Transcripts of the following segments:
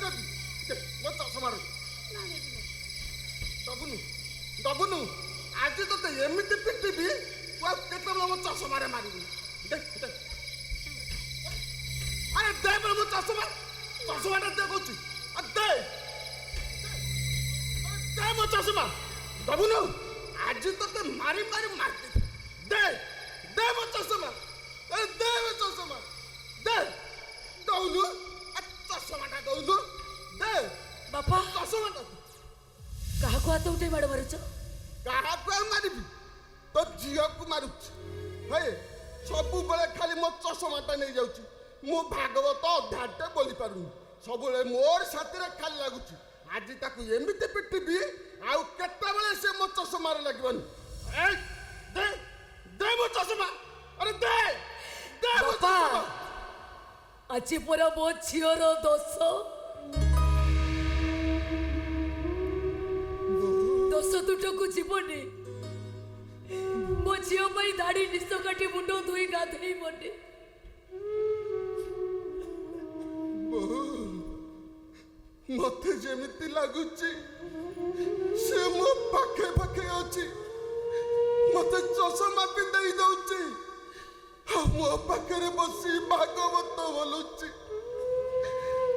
ଦେବି ମୋ ଚଷମାରେ ଦବୁନୁ ଦବୁନୁ ଆଜି ତତେ ଏମିତି ପିଟିବି ତୁ ଆଉ କେତେବେଳେ ମୋ ଚଷମାରେ ମାରିବୁ ଆରେ ଦେ ମୋ ଚଷମାଟା ଦେ କହୁଛି ଦେ ଦେ ମୋ ଚଷମା ଦବୁନୁ ଆଜି ତତେ ମାରି ମାରି ମାରିଦେବି ଦେ ଦେ ମୋ ଚଷମା ଦେ ମୋ ଚଷମା ଦେ ଦଉନୁ ଚଷମାଟା ଦଉନୁ ଦେ ବାପା ଚଷମାଟା କାହାକୁ ହାତ ଉଠେଇ ମାଡ଼ ମାରୁଛ? କାହାକୁ ଆଉ ମାରିବି ତୋ ଝିଅକୁ ମାରୁଛି ହେ ସବୁବେଳେ ଖାଲି ମୋ ଚଷମାଟା ନେଇଯାଉଛି ମୁଁ ଭାଗବତ ଅଧ୍ୟାୟଟେ ବୋଲି ପାରୁନି ସବୁବେଳେ ମୋର ସାଥିରେ ଖାଲି ଲାଗୁଛି ଆଜି ତାକୁ ଏମିତି ପିଟିବି ଆଉ କେତେବେଳେ ସେ ମୋ ଚଷମାରେ ଲାଗିବନି ଦେ ଦେ ମୋ ଚଷମା ଆରେ ଦେ ଦେ ମୋ ଚଷମା ଆଜି ପରା ମୋ ଝିଅର ଦୋଷ ଦୋଷ ଦୁଟକୁ ଯିବନି ମୋ ଝିଅ ପାଇଁ ଦାଢି ନିଶ କାଟି ମୁଣ୍ଡ ଧୋଇ ଗାଧେଇ ବନେ ମତେ ଯେମିତି ଲାଗୁଛି ସେ ମୋ ପାଖେ ପାଖେ ଅଛି ମତେ ଚଷମା ପିନ୍ଧେଇ ଦଉଛି ଆଉ ମୋ ପାଖରେ ବସି ଭାଗବତ ବୋଲୁଛି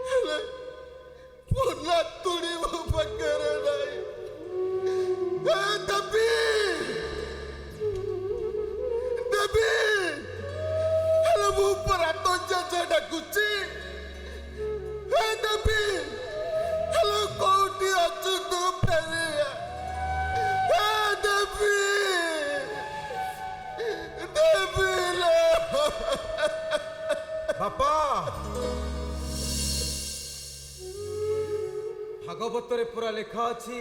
ହେଲେ ମୋ ନାତୁଣୀ ମୋ ପାଖରେ ନାହିଁ ଦେବୀ ଦେବୀ ହେଲେ ମୁଁ ପରା ତ ଜେଜେ ଡାକୁଛି ଦେବୀ ହେଲେ କୋଉଠି ଅଛୁ ତୁ ଫେରିଆ ଦେବୀ ଦେବୀ ବାପା ଭାଗବତରେ ପୁରା ଲେଖା ଅଛି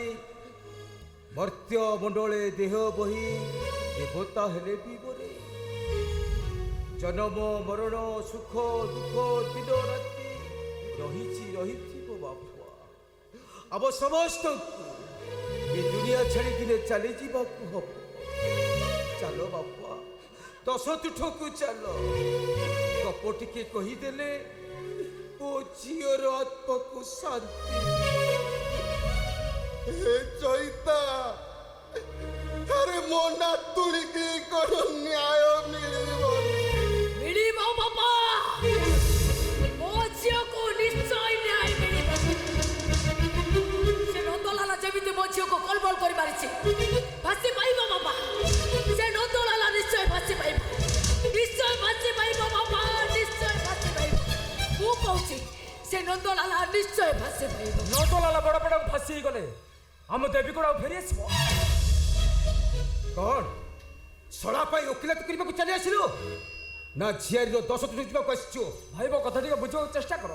ମର୍ତ୍ତ୍ୟ ମଣ୍ଡଳେ ଦେହ ବହି ଦେବତା ହେଲେ ବି ବରେ ଜନ୍ମ ମରଣ ସୁଖ ଦୁଃଖ ଦିନ ରାତି ରହିଥିବ ବାପା ଆମ ସମସ୍ତଙ୍କୁ ଏ ଦୁନିଆ ଛାଡ଼ିକିনে ଚାଲିଯିବାକୁ ହବ ଚାଲ ବାପା ଦଶ ତୁଠକୁ ଚାଲ ଗପ ଟିକେ କହିଦେଲେ ମୋ ଝିଅର ଆତ୍ମାକୁ ଶାନ୍ତି हे चैता अरे मो नातुणी की कौन न्याय मिलिबो बाबा ମୋ ଝିଅକୁ ନିଶ୍ଚୟ ନ୍ୟାୟ ମିଳିବ ସେ ନନ୍ଦଲାଲା ଯେମିତି ମୋ ଝିଅକୁ କଲବଲ କରି ମାରିଛି ଫାଶୀ ପାଇବ ବାବା ସେ ନନ୍ଦଲାଲା ନିଶ୍ଚୟ ଫାଶୀ ପାଇବ ବାବା ନିଶ୍ଚୟ ଫାଶୀ ପାଇବ ମୁଁ କହୁଛି ସେ ନନ୍ଦଲାଲା ନିଶ୍ଚୟ ଫାଶୀ ପାଇବ ନନ୍ଦଲାଲା ବଡ଼ ବଡ଼ ଫାଶୀ ଗଲେ ଆମ ଦେବୀ କୋଡ଼ ଫେରି ଆସିବ କଣ ଶଳା ପାଇଁ ଓକିଲାତି କରିବାକୁ ଚାଲି ଆସିଲୁ ନା ଝିଆରୀର ଦଶ ତୁଠ ଯିବାକୁ ଆସିଛୁ ଭାଇବ କଥା ଟିକେ ବୁଝିବାକୁ ଚେଷ୍ଟା କର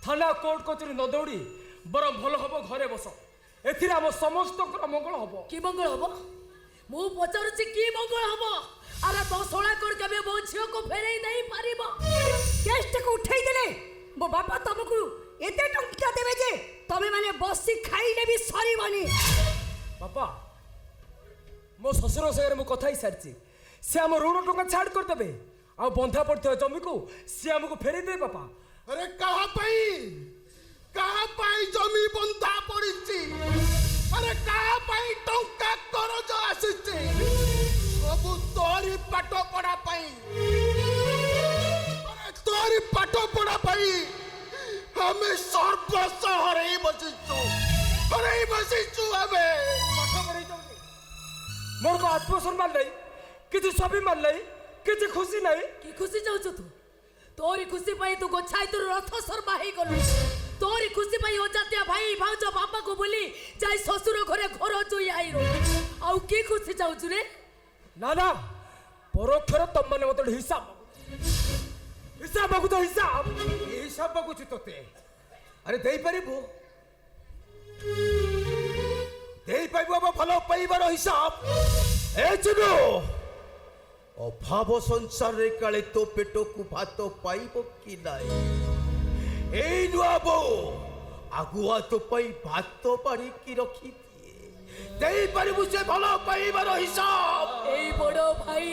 ଥାନା କୋର୍ଟ କଚେରୀ ନ ଦୌଡ଼ି ବରଂ ଭଲ ହବ ଘରେ ବସ ଏଥିରେ ଆମ ସମସ୍ତଙ୍କର ମଙ୍ଗଳ ହବ କି ମଙ୍ଗଳ ହବ ମୁଁ ପଚାରୁଛି କି ମଙ୍ଗଳ ହବ ଆରେ ତ ଶଳା କୋର୍ଟ କେବେ ମୋ ଝିଅକୁ ଫେରେଇ ଦେଇ ପାରିବ କେସଟାକୁ ଉଠେଇ ଦେଲେ ମୋ ବାପା ତମକୁ ଏତେ ଟଙ୍କା ଦେବେ ଯେ ତମେ ମାନେ ବସି ଖାଇଲେ ବି ସରିବନି ବାପା ମୋ ଶ୍ୱଶୁର ସାଙ୍ଗରେ ମୁଁ କଥା ହେଇସାରିଛି ସେ ଆମ ଋଣ ଟଙ୍କା ଛାଡ଼ କରିଦେବେ ଆଉ ବନ୍ଧା ପଡ଼ିଥିବା ଜମିକୁ ସେ ଆମକୁ ଫେରେଇ ଦେବେ ବାପା अरे कहा पाई जमी बंधा पड़ी अरे कहा पाई टंका करज आसी सब तोरी पाठ पढ़ा तोरी पाठ पढ़ा हमें सर्वस्व हरई बसीचु हमें मोर को आत्मसम्मान नहीं किसी स्वाभिमान नहीं किसी खुशी नहीं कि खुशी चाहू तू तोरी खुशी पाई तू गोछाई तू रथ शर्मा ही गलु तोरी खुशी पाई अजातिया भाई भाउज बापा को बोली जाई ससुर घरे घर चुई आई रो आउ की खुशी चाहू रे ना ना परोक्षर तुम मैंने मत हिसाब को तो हिसाब मागुची तोते अरे दे पारिबो भल पाइबार हिसाब ए चुनो अभाव संसार रे काले तो पेट को भात पाइबो कि नाई ए नुआ बो आगुआ तो पाई भात पारी की रखी दे पारिबु से भल पाइबार हिसाब ए बड़ो भाई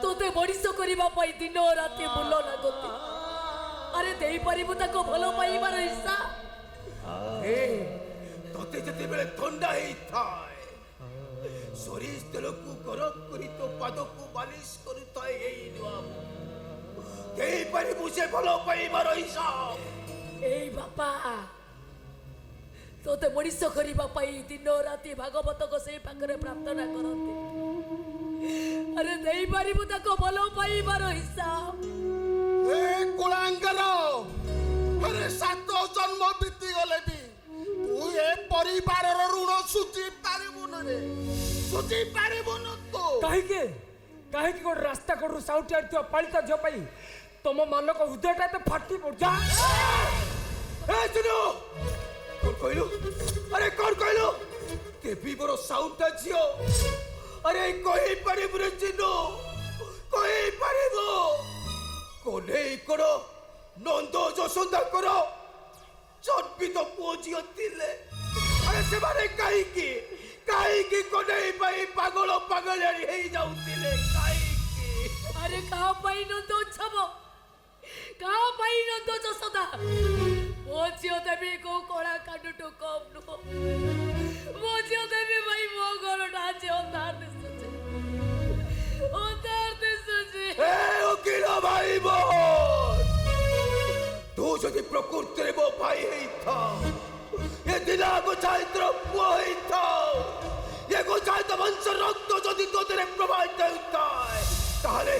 तोते बड़िस करिबा पाई दिन राति बुल लागती আরে দেই পারিবু তাকে ভালো পাইবার ইচ্ছা তোতে যেতেবেলে ଥଣ୍ଡା ହେଇଥାଏ ସୋରିଷ ତେଲକୁ ଗରମ କରି ତୋ ପାଦକୁ ମାଲିସ କରୁଥାଏ ଏଇ ନୂଆ ଦେଇପାରିବୁ ସେ ଭଲ ପାଇବାର ହିସାବ এই বাপা তোতে মଣିষ করিবা পাই দিন রাতি ভাগবত সেই পাখরে প্রার্থনা করতে আরে দেই পারিবু তাকে ভালো পাইবার হিসাব ଏ କୁଳାଙ୍ଗର ଆରେ 7 ଜନ୍ମ ବିତିଗଲେ ବି ତୁ ଏ ପରିବାରର ଋଣ ସୁଝି ପାରିବୁନି ରେ ସୁଝି ପାରିବୁନି ତୁ କାହିଁକି କାହିଁକି ଗୋଟେ ରାସ୍ତା କଡ଼ରୁ ସାଉଟି ଆଣିଥିବା ପାଳିତା ଝିଅ ପାଇଁ ତମ ମାନଙ୍କ ହୃଦୟଟା ଏତେ ଫାଟି ପଡୁଛା ଏ ସୁନୁ କଣ କହିଲୁ ଆରେ କଣ କହିଲୁ ଦେବୀ ମୋର ସାଉଟା ଝିଅ ଆରେ କହିପାରିବୁ ରେ ଚିନୁ କହିପାରିବୁ କୋନେଇ କର ନନ୍ଦ ଯଶୋଦାଙ୍କର ଜନ୍ମିତ ପୁଅ ଝିଅ ଥିଲେ ଆରେ ସେମାନେ କାହିଁକି କାହିଁକି କୋନେଇ ପାଇଁ ପାଗଳ ପାଗଳିଆଣି ହେଇଯାଉଥିଲେ କାହିଁକି আরে কাহা পাই নন্দ উৎসব কাহা পাই নন্দ যশোদা ମୋ ଝିଅ ଦେବୀ କୋଉ କଳା କାଣ୍ଡଠୁ କମ୍ ନୁହଁ ମୋ ଝିଅ ଦେବୀ ଭାଇ ମୋ ଘରଟା ଆଜି ଅନ୍ଧାର ଦିଶୁଛି ଏ ଓକିଲ ଭାଇ ମୋର ତୁ ଯଦି ପ୍ରକୃତିରେ ମୋ ଭାଇ ହେଇଥାଉ ଏ ଦିନାଙ୍କ ଚାରିତ୍ର ପୁଅ ହେଇଥାଉ ଏ ଗୋଚାରିତ ବଂଶ ରକ୍ତ ଯଦି ତୋ ଦେହରେ ପ୍ରବାହିତ ହେଉଥାଏ ତାହେଲେ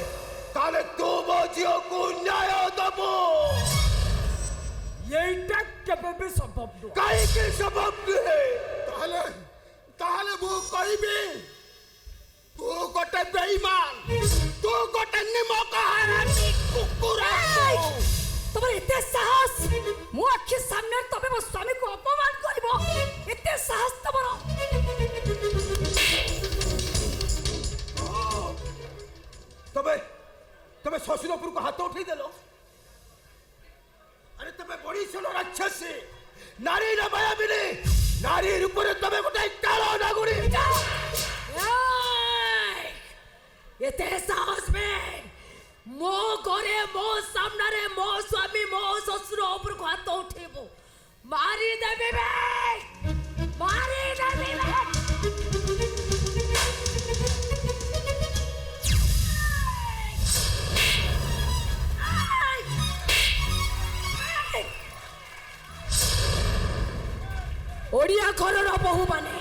ତାହେଲେ ତୁ ମୋ ଝିଅକୁ ନ୍ୟାୟ ଦବୁ এইটা কেবে ବି ସମ୍ଭବ ନୁହଁ କାହିଁକି ସମ୍ଭବ ନୁହେଁ ତାହେଲେ ତାହେଲେ ମୁଁ କହିବି ତୁ ଗୋଟେ ବେଇମାନ ତୁ ଗୋଟେ ନିମକ ହାରାମି କୁକୁର তোমার এতে সাহস মো আখি সামনে তবে মো স্বামীকে অপমান করিব এতে সাহস তোমার তবে তবে শ্বশুর উপরକୁ ହାତ ଉଠେଇ ଦେଲ আরে তবে বড়ি ছিল রাক্ষসী নারী না মায়াবিনী নারীর উপরে তবে গোটাই কালো নাগুরি এতে সাহস মে ମୋ ଘରେ ମୋ ସାମ୍ନାରେ ମୋ ସ୍ୱାମୀ ମୋ ଶ୍ୱଶୁର ଉପରକୁ ହାତ ଉଠେଇବ ମାରିଦେବି ବେ ମାରିଦେବି ବେ ଓଡ଼ିଆ ଘରର ବୋହୂମାନେ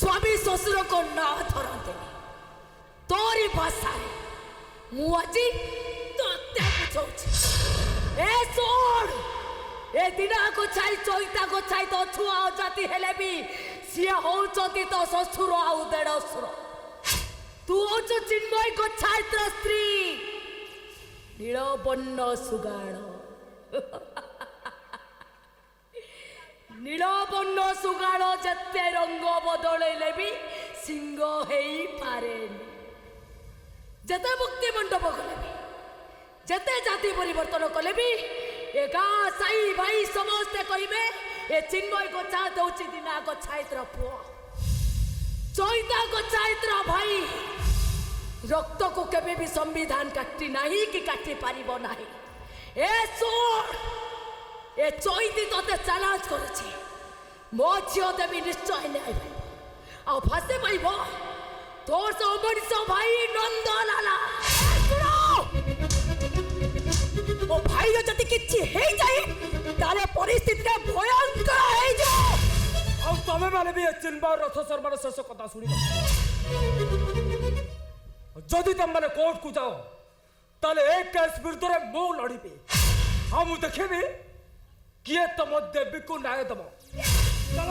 ସ୍ୱାମୀ ଶ୍ୱଶୁରଙ୍କ ନାଁ ଧରନ୍ତିନି ତୋରି ଭାଷାରେ ମୁଁ ଆଜି ତୋତେ ବୁଝଉଛି ଏ ଶୁଣ ଏ ଦିନାକୁ ଛାଇ ଚଇତା ଗୋଛାଇ ତ ଛୁଆ ଅଜାତି ହେଲେ ବି ସିଏ ହଉଛନ୍ତି ତ ଶ୍ୱଶୁର ଆଉ ଦେଢ଼ଶୁର ତୁ ହଉଛୁ ଚିନ୍ମୟ ଗୋଛାଇତ୍ର ସ୍ତ୍ରୀ ନୀଳବର୍ଣ୍ଣ ସୁଗାଣ ନୀଳବର୍ଣ୍ଣ ସୁଗାଣ ଯେତେ ରଙ୍ଗ ବଦଳେଇଲେ ବି ସିଂହ ହେଇପାରେନି যেতে মুক্তি মণ্ডপ গলে বি যেতে জাতি পরিবর্তন কলে বি এ গাঁ সাই ভাই সমস্তে কইবে এ চিন্ময় গোছা দৌছি দিনা গোছাইত্র পুଅ চৈতা গোছাইত্র ভাই রক্তକୁ কেবে ବି ସମ୍ବିଧାନ କାଟି ନାହିଁ କି କାଟି ପାରିବ ନାହିଁ ଏ ଶୁଣ ଏ ଚୈତି ତତେ ଚ୍ୟାଲେଞ୍ଜ କରୁଛି ମୋ ଝିଅ ଦେବୀ ନିଶ୍ଚୟ ନ୍ୟାୟ ପାଇବ ଆଉ ଫାଶୀ ପାଇବ তোর তো মনিষ ভাই নন্দলালা ও ভাই যদি কিছু হয়ে যায় তাহলে পরিস্থিতিটা ভয়ঙ্কর হয়ে যায় ଆଉ ତମେ ମାନେ ବି ଏ ଚିନ୍ମୟ ରଥ ଶର୍ମାର ଶେଷ କଥା ଶୁଣିବ ଯଦି ତମେ ମାନେ କୋର୍ଟକୁ ଯାଅ ତାହେଲେ ଏ କେସ୍ ବିରୁଦ୍ଧରେ ମୁଁ ଲଢ଼ିବି ଆଉ ମୁଁ ଦେଖିବି କିଏ ତମ ଦେବୀକୁ ନ୍ୟାୟ ଦବ ଚାଲ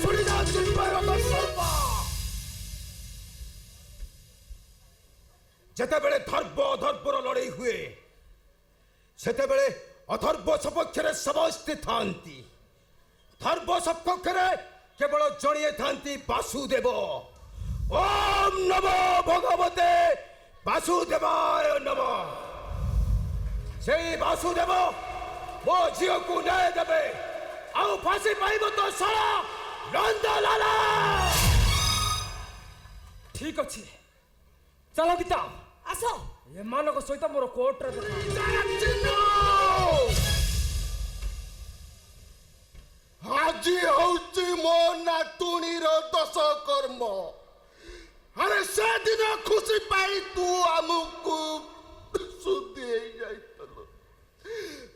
ଶୁଣି ଯାଅ ଚିନ୍ମୟ ରଥ ଶର୍ମା যেতেবেলে ধর্ম অধর্মর লড়াই হুয়ে সেতেবেলে অধর্ম সপক্ষে সমস্তে থান্তি ধর্ম সপক্ষে কেবল জড়িয়ে থান্তি বাসুদেব ওম নমো ভগবতে বাসুদেবায় নমঃ সেই বাসুদেব ମୋ ଝିଅକୁ ନ୍ୟାୟ ଦେବେ ଆଉ ଫାଶୀ ପାଇବ ତ ସାରା ନନ୍ଦଲାଲା ଠିକ ଅଛି ଚାଲ ଗୀତା ଆସ। ଏମାନଙ୍କ ସହିତ ମୋର କୋର୍ଟରେ ଦେଖା। ଆଜି ହଉଛି ମୋ ନାତୁଣୀର ଦଶ କର୍ମ। ଆରେ ସେଦିନ ଖୁସି ପାଇ ତୁ ଆମକୁ ସୁଧେଇ ଯାଇଥିଲୁ,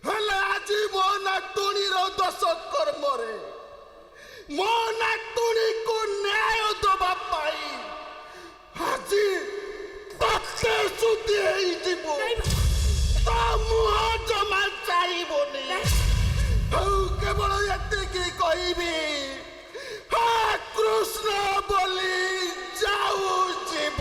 ହେଲେ ଆଜି ମୋ ନାତୁଣୀର ଦଶ କର୍ମରେ ମୋ ନାତୁଣୀକୁ ନ୍ୟାୟ ଦବା ପାଇଁ ଆଜି ତତେ ସୁଧେଇ ଯିବୁ। ତ ମୁହଁ ଜମା ଚାହିଁବନି। ଆଉ କେବଳ ଏତିକି କହିବି, ହେ କୃଷ୍ଣ ବୋଲି ଯାଉ ଯିବ।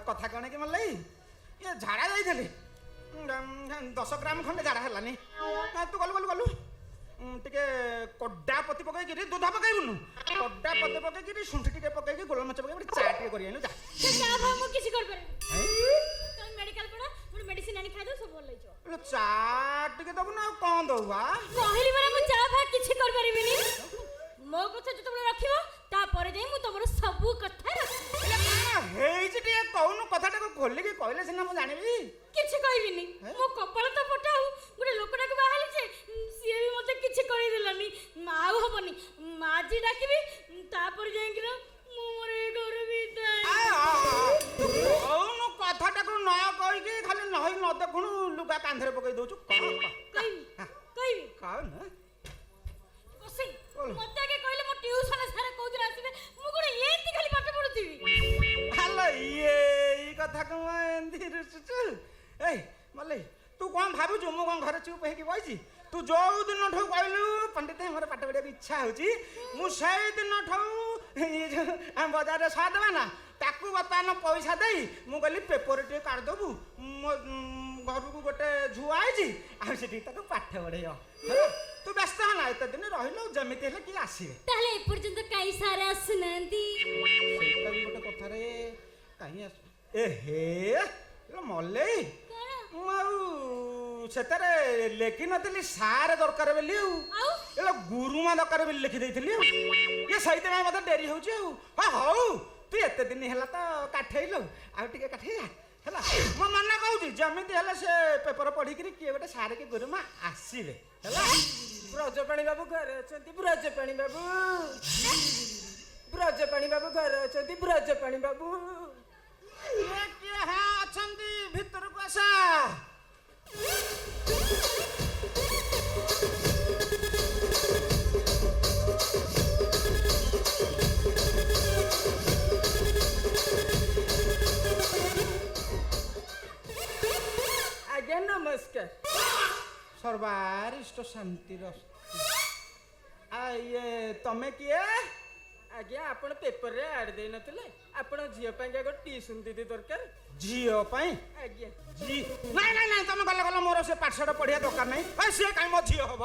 କଥା କଣ କି ମଲ୍ଲୀ, ଏ ଝାଡ଼ା ଯାଇଥିଲି 10 ଗ୍ରାମ ଖଣ୍ଡେ ଝାଡ଼ା ହେଲାନି। ତୁ ଗଲୁ ଟିକେ କଡା ପତି ପକେଇକିରି ଦୁଧ ପକେଇବୁନୁ, କଡା ପତି ପକେଇକିରି ଶୁଣ୍ଠି ଟିକେ ପକେଇକି ଗୋଲ ମାଛ ପକେଇକି ଚା ଟିକେ କରି ଆଣିଲୁ। ମୁଁ କିଛି କରିପାରିବି। ତମେ ମେଡିକାଲ ପଳା, ମୁଁ ମେଡିସିନ ଆଣି ଖାଇଦଉ, ସବୁ ଭଲ ହେଇଯିବ। ଚା ଟିକେ ଦବୁ ନା ଆଉ କଣ ଦବୁ ବା? କହିଲି ପରା ମୁଁ ଚା ଫା କିଛି କରିପାରିବିନି। ମୋ କଥା ଯେତେବେଳେ ରଖିବ ତାପରେ ଯାଇ ମୁଁ ତମର ସବୁ କଥା ହେଇଛି ଟିକେ କହୁନୁ, କଥାଟାକୁ ଖୋଲିକି କହିଲେ ସିନା ମୁଁ ଜାଣିବି। କିଛି କହିବିନି। ମୋ କପାଳ ତ ଫଟା। ଆଉ ଗୋଟେ ଲୋକଟାକୁ ବାହାଲି ଯେ ସିଏ ବି ମତେ କିଛି କହିଦେଲାନି। ଆଉ ହବନି, ଆଜି ଡାକିବି, ତାପରେ ଯାଇକିନା ମୁଁ ମୋର ଏ ଘର ଭିତରେ କହୁନୁ କଥାଟାକୁ ନ କହିକି ଖାଲି ନହି ନ ଦେଖୁଣୁ ଲୁଗା କାନ୍ଧରେ ପକେଇ ଦଉଛୁ। କହିବି କହୁନୁ ମତେ ଆଗେ କହିଲେ ମୋ ଟ୍ୟୁସନ ସାର୍ କୋଉଦିନ ଆସିବେ? ମୁଁ କଣ ଏମିତି ଖାଲି ପାଠ ପଢୁଥିବି? ହାଲୋ ଏଇ କଥା କଣ ଏମିତି ରୁଚୁଛୁ? ଏଇ ମଲ୍ଲୀ, ତୁ କଣ ଭାବୁଛୁ ମୁଁ କଣ ଘରେ ଚୁପ ହେଇକି ବଇଛି? ତୁ ଯୋଉ ଦିନଠୁ କହିଲୁ ପଣ୍ଡିତ ମୋର ପାଠ ପଢିବାକୁ ଇଚ୍ଛା ହଉଛି, ମୁଁ ସେଇ ଦିନଠୁ ବଜାରରେ ସହ ଦେବା ନା ତାକୁ ବର୍ତ୍ତମାନ ପଇସା ଦେଇ ମୁଁ କହିଲି ପେପର ଟିକେ କାଢିଦବୁ, ମୋ ଘରକୁ ଗୋଟେ ଝୁଆ ଆଇଛି, ଆଉ ସେଠି ତାକୁ ପାଠ ପଢେଇବ। ତୁ ବ୍ୟସ୍ତ ହନା, ଏତେ ଦିନ ରହିଲୁ, ଯେମିତି ହେଲେ କିଏ ଆସିବେ। ତାହେଲେ ଏପର୍ଯ୍ୟନ୍ତ କାଇଁ ସାର୍ ଆସୁନାହାନ୍ତି? ସେଇଟା ବି ଗୋଟେ କଥାରେ କାହିଁ ଆସୁ। ଏ ହେ ମଲ୍ଲୀ, ମୁଁ ଆଉ ସେଥିରେ ଲେଖିନଥିଲି ସାର୍ ଦରକାର ବୋଲି, ଆଉ ଗୁରୁମା ଦରକାର ବୋଲି ଲେଖିଦେଇଥିଲି। ଆଉ ଇଏ ସେଇଥିପାଇଁ ମତେ ଡେରି ହଉଛି। ଆଉ ହଉ ତୁ ଏତେ ଦିନ ହେଲା ତ କାଠେଇଲୁ, ଆଉ ଟିକେ କାଠେଇବା। ହେଲା ମୋ ମନେ କହୁଛି ଯେମିତି ହେଲେ ସେ ପେପର ପଢିକିରି କିଏ ଗୋଟେ ସାରେ କି ଗୁରୁମା ଆସିବେ ହେଲା। ବ୍ରଜପାଣି ବାବୁ ଘରେ ଅଛନ୍ତି ବ୍ରଜପାଣି ବାବୁ ବ୍ରଜପାଣି ବାବୁ ଘରେ ଅଛନ୍ତି ବ୍ରଜପାଣି ବାବୁ। କିଏ କିଏ ହଁ ଅଛନ୍ତି ଭିତରକୁ ଆସ। ଆଜ୍ଞା ନମସ୍କାର। ସର୍ବାରିଷ୍ଟ ଶାନ୍ତିର ଇଏ ତମେ କିଏ? ଆଜ୍ଞା ଆପଣ ପେପରରେ ଆଡ୍ ଦେଇନଥିଲେ ଆପଣ ଝିଅ ପାଇଁକା ଗୋଟେ ଟିଉସନ ଦିଦି ଦରକାର। ଝିଅ ପାଇଁ? ଆଜ୍ଞା ନାଇଁ ନାଇଁ ନାଇଁ ତମେ ଗଲେ ମୋର ସେ ପାଠଶାଠ ପଢିବା ଦରକାର ନାହିଁ। ସିଏ କାହିଁ ମୋ ଝିଅ ହବ?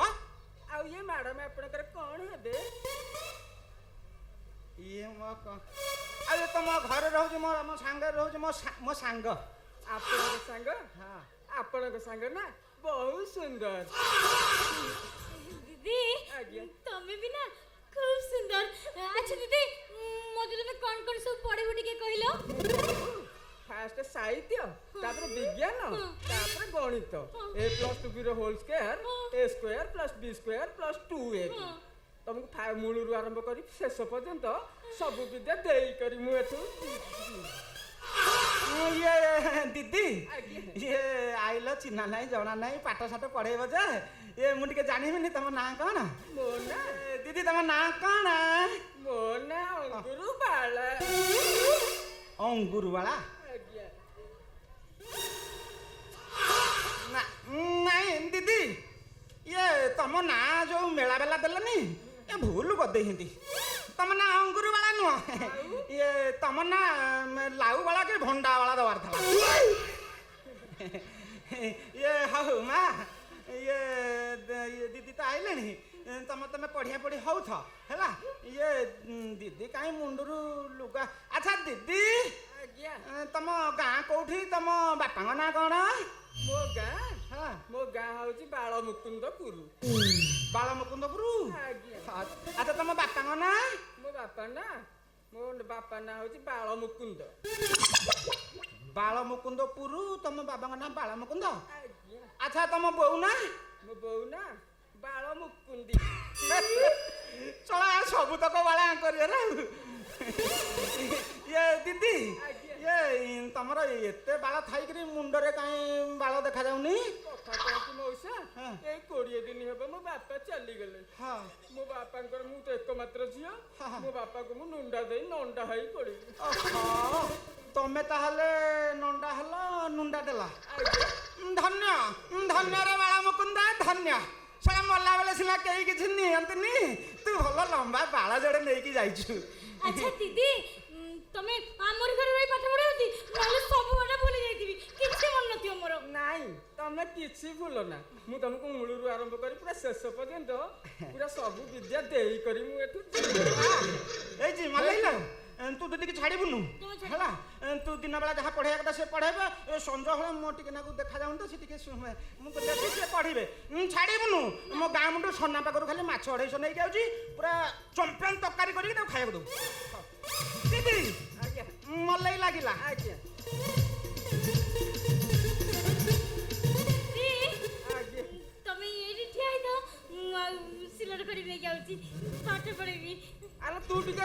ଆଉ ଇଏ ମ୍ୟାଡାମ ଆପଣଙ୍କର କଣ ହେବେ? ଇଏ ମୋ ଆଉ ଇଏ ତମ ଘରେ ରହୁଛି ମୋ ସାଙ୍ଗରେ ରହୁଛି ମୋ ସାଙ୍ଗ। ଆପଣଙ୍କ ସାଙ୍ଗ? ହଁ ଆପଣଙ୍କ ସାଙ୍ଗ ନା ବହୁତ ସୁନ୍ଦର। দিদি ଆଜ୍ଞା তুমি भी ना खूब सुंदर। अच्छा दीदी मते তুমি কোন কোন সব পড়িব টিকে কইলো? ফার্স্ট সাহিত্য তারপরে বিজ্ঞান তারপরে গণিত a+2b ର whole square a² + b² + 2ab ତମକୁ ମୂଳରୁ ଆରମ୍ଭ କରି ଶେଷ ପର୍ଯ୍ୟନ୍ତ ସବୁ ବିଦ୍ୟା ଦେଇ କରି ମୁଁ ଏଠୁ ଇଏ ଦିଦି ଇଏ ଆଇଲ ଚିହ୍ନା ନାହିଁ ଜଣା ନାହିଁ ପାଠ ସାଠ ପଢେଇବ ଯେ ଇଏ ମୁଁ ଟିକେ ଜାଣିବିନି ତମ ନାଁ କଣ? ମୋ ନା ଦିଦି ତମ ନାଁ କଣ? ମୋ ନା ଅଙ୍ଗୁରୁ ବାଳା। ଅଙ୍ଗୁରୁ ବାଳା? ଆଜ୍ଞା ନାଇଁ ଦିଦି ଇଏ ତମ ନାଁ ଯୋଉ ମେଳା ବେଲା ଦେଲନି ଏ ଭୁଲ କରିଦେଇଛନ୍ତି। ତମ ନାଁ ଅଙ୍ଗୁରୁ ବାଳା ନୁହଁ ଇଏ ତମ ନାଁ ଲାଉ ବାଳା କି ଭଣ୍ଡା ବାଳା ଦବାର ଥିଲା। ଇଏ ହଉ ମା ଇଏ ଦିଦି ତ ଆଇଲେଣି ତମେ ପଢିଆ ପଢି ହଉଥ ହେଲା। ଇଏ ଦିଦି କାହିଁ ମୁଣ୍ଡରୁ ଲୁଗା। ଆଚ୍ଛା ଦିଦି ଆଜ୍ଞା ତମ ଗାଁ କୋଉଠି? ତମ ବାପାଙ୍କ ନାଁ କଣ? ମୋ ଗାଁ ହଁ ମୋ ଗାଁ ହଉଛି ବାଳମୁକୁନ୍ଦପୁର। ବାଳମୁକୁନ୍ଦପୁର? ଆଜ୍ଞା ଆଚ୍ଛା ତମ ବାପାଙ୍କ ନାଁ? ମୋ ବାପା ନାଁ ହଉଛି ବାଳମୁକୁନ୍ଦ। ବାଳମୁକୁନ୍ଦପୁର ତମ ବାବାଙ୍କ ନାଁ ବାଳମୁକୁନ୍ଦ? ଆଜ୍ଞା ଆଚ୍ଛା ତମ ବୋଉ ନା? ମୋ ବୋଉ ନା ବାଳମୁକୁନ୍ଦି। ଚଳା ସବୁ ତକ ବାଳା କରିବେ। ଇଏ ଦିଦି ଇଏ ତମର ଏତେ ବାଳ ଥାଇକିରି ମୁଣ୍ଡରେ କାହିଁ ବାଳ ଦେଖାଯାଉନି? କଥା କହୁଛି ମଉସା ଏଇ 20 ଦିନ ହେବ ମୋ ବାପା ଚାଲିଗଲେ। ହଁ ମୋ ବାପାଙ୍କର ମୁଁ ତ ଏକମାତ୍ର ଝିଅ। ମୋ ବାପାକୁ ମୁଁ ନଣ୍ଡା ଦେଇ ନଣ୍ଡା ହେଇ ପଡିଲି। ତମେ ତାହେଲେ ନଣ୍ଡା ହେଲ ନୁଣ୍ଡା ଦେଲା। ଧନ୍ୟ ଧନ୍ୟରେ ବାଳମୁକୁନ୍ଦା ଧନ୍ୟ। ସେଟା ମଲା ବେଳେ ସିନା କେହି କିଛି ନିଅନ୍ତିନି। ତୁ ଭଲ ଲମ୍ବା ବାଳ ଯୋଡେ ନେଇକି ଯାଇଛୁ। আচ্ছা দিদি তুমি আমার ঘরে রই পাঠ পড়াউতি নলে সব বড় ভুলে যাইতিবি কিছু মন নথিও মোর। ନାଇଁ ତମେ କିଛି ଭୁଲ ନା ମୁଁ ତମକୁ ମୂଳରୁ ଆରମ୍ଭ କରି ପୁରା ଶେଷ ପର୍ଯ୍ୟନ୍ତ ପୁରା ସବୁ ବିଦ୍ୟା ଦେଇ କରି ମୁଁ ଏଠୁ ଏଇ ଜି ମାଲେଇଲା ତୁ ଦିଦିକି ଛାଡ଼ିବୁନୁ ହେଲା। ତୁ ଦିନ ବେଳା ଯାହା ପଢେଇବା କଥା ସେ ପଢେଇବେ। ସଞ୍ଜ ହେଲେ ମୋ ଟିକେ ନାକୁ ଦେଖାଯାଉନି ତ ସେ ଟିକେ ମୁଁ ଦେଖି ସେ ପଢିବେ। ଛାଡ଼ିବୁନୁ। ମୋ ଗାଁ ମୁଣ୍ଡୁ ସନା ପାଖରୁ ଖାଲି ମାଛ 250 ନେଇକି ଆଉଛି ପୁରା ଚମ୍ପିଆନ୍ ତରକାରୀ କରିକି ତାକୁ ଖାଇବାକୁ ଦବୁ। ଦିଦି ଆଜ୍ଞା ମଲେଇ ଲାଗିଲା। ଆଜ୍ଞା দিদি তুমি এইটি ঠিয়া হই তো সিলর করে নিয়ে যাউছি পাঠ পড়াইবি। ଆଲୋ ତୁ ଟିକେ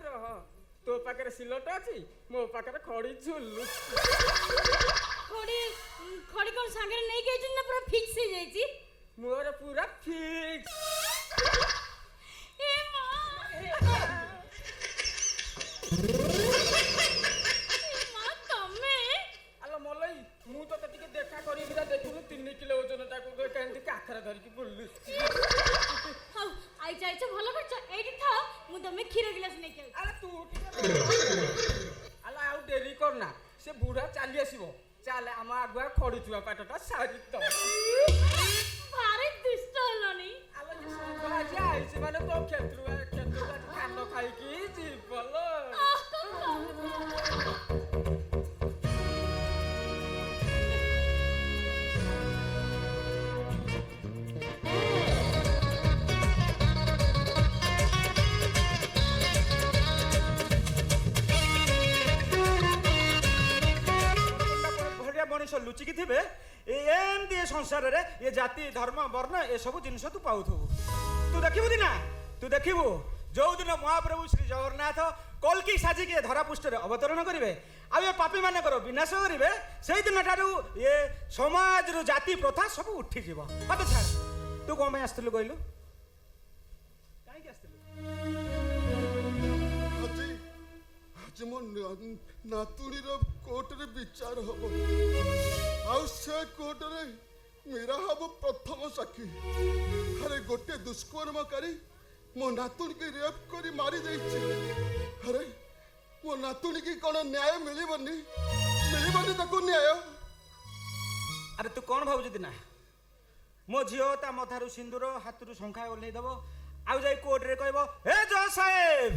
ରହ ତୋ ପାଖରେ ସିଲଟ ଅଛି ମୋ ପାଖରେ ଖଡି ଝୁଲୁ। খড়ি খড়ি কোন সাঙ্গে নেই গেছিস না পুরো ফিক্স হয়ে যাইছি? ମୋର ପୁରା ଫିକ୍ସ। এ মা মা তুমি ଆଲୋ ମଲଇ ମୁଁ ତତେ ଟିକେ ଦେଖା କରିବି ନା ଦେଖୁନୁ 3 କିଲୋ ଓଜନଟାକୁ କେମିତି କାଖରେ ଧରିକି ବୁଲୁ। ହଉ ଆଇଛ ଆଇଛ ଭଲ କରିଛ। ଏଇଠି ଥାଅ ମୁଁ ତମେ କ୍ଷୀର ଗିଲାସ ନେଇକି ଆଉଛି। ଆଲୋ ତୁ ଟିକେ ଆଲୋ ଆଉ ଡେରି କରନା ସେ ବୁଢା ଚାଲି ଆସିବ। ଚାଲେ ଆମ ଆଗୁଆ ଖଡିଚୁଆ ପାଟଟା ସାରିତ। ଭାରି ଦୁଷ୍ଟ ହେଲନି। ଆଲୋ ଆଜି ଆଇଛି ମାନେ ତୋ କ୍ଷେତ୍ରୁଆ କାନ ଖାଇକି ଯିବଲ। ମଣିଷ ଲୁଚିକି ଥିବେ ଏମିତି ଏ ସଂସାରରେ ଏ ଜାତି ଧର୍ମ ବର୍ଣ୍ଣ ଏସବୁ ଜିନିଷ ତୁ ପାଉଥିବୁ। ତୁ ଦେଖିବୁ ଦିନା, ତୁ ଦେଖିବୁ ଯୋଉଦିନ ମହାପ୍ରଭୁ ଶ୍ରୀ ଜଗନ୍ନାଥ କଲ୍କି ସାଜିକି ଏ ଧରା ପୃଷ୍ଠରେ ଅବତରଣ କରିବେ ଆଉ ଏ ପାପୀ ମାନଙ୍କର ବିନାଶ କରିବେ, ସେଇଦିନ ଠାରୁ ଏ ସମାଜରୁ ଜାତି ପ୍ରଥା ସବୁ ଉଠିଯିବ। ମତେ ଛାଡ଼, ତୁ କଣ ପାଇଁ ଆସିଥିଲୁ କହିଲୁ? କାହିଁକି ଆସିଥିଲୁ? ଆଜି ମୋ ନାତୁଣୀର କୋର୍ଟରେ ବିଚାର ହବ ଆଉ ସେ କୋର୍ଟରେ ମୀରା ହବ ପ୍ରଥମ ସାକ୍ଷୀ। ଆରେ ଗୋଟେ ଦୁଷ୍କର୍ମକାରୀ ମୋ ନାତୁଣୀକି ରେପ୍ କରି ମାରି ଦେଇଛି। ଆରେ ମୋ ନାତୁଣୀକି କଣ ନ୍ୟାୟ ମିଳିବନି? ମିଳିବନି ତାକୁ ନ୍ୟାୟ? ଆରେ ତୁ କଣ ଭାବୁଛୁ ଦିନା? ମୋ ଝିଅ ତା ମଥାରୁ ସିନ୍ଦୁର ହାତରୁ ଶଙ୍ଖା ଓହ୍ଲେଇ ଦବ ଆଉ ଯାଇ କୋର୍ଟରେ କହିବ, ହେ ଜଜ୍ ସାହେବ,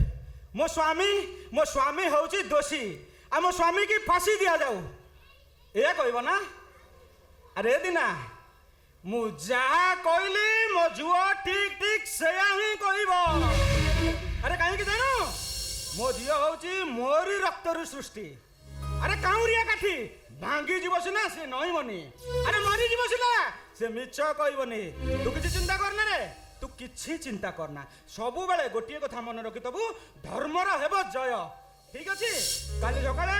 ମୋ ସ୍ୱାମୀ ହଉଛି ଦୋଷୀ ଆଉ ମୋ ସ୍ୱାମୀ କି ଫାঁସି ଦିଆଯାଉ, ଏଇଆ କହିବ ନା? ଆରେ ଦିନା, ମୁଁ ଯାହା କହିଲି ମୋ ଝିଅ ଠିକ ସେୟା ହିଁ କହିବ। ଆରେ କାହିଁକି ଜାଣୁ? ମୋ ଝିଅ ହଉଛି ମୋରି ରକ୍ତରୁ ସୃଷ୍ଟି। ଆରେ କାଉଁରିଆ କାଠି ଭାଙ୍ଗିଯିବ ସିନା ସେ ନଇଁବନି, ଆରେ ମରିଯିବ ସିନା ସେ ମିଛ କହିବନି। ତୁ କିଛି ଚିନ୍ତା କରନା ରେ, ତୁ କିଛି ଚିନ୍ତା କରନା। ସବୁବେଳେ ଗୋଟିଏ କଥା ମନେ ରଖିଥବୁ, ଧର୍ମର ହେବ ଜୟ। ଠିକ ଅଛି? କାଲି ସକାଳେ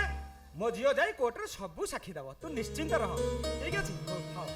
ମୋ ଝିଅ ଯାଇ କୋର୍ଟରେ ସବୁ ସାକ୍ଷୀ ଦବ, ତୁ ନିଶ୍ଚିନ୍ତ ରହ। ଠିକ ଅଛି? ହଉ।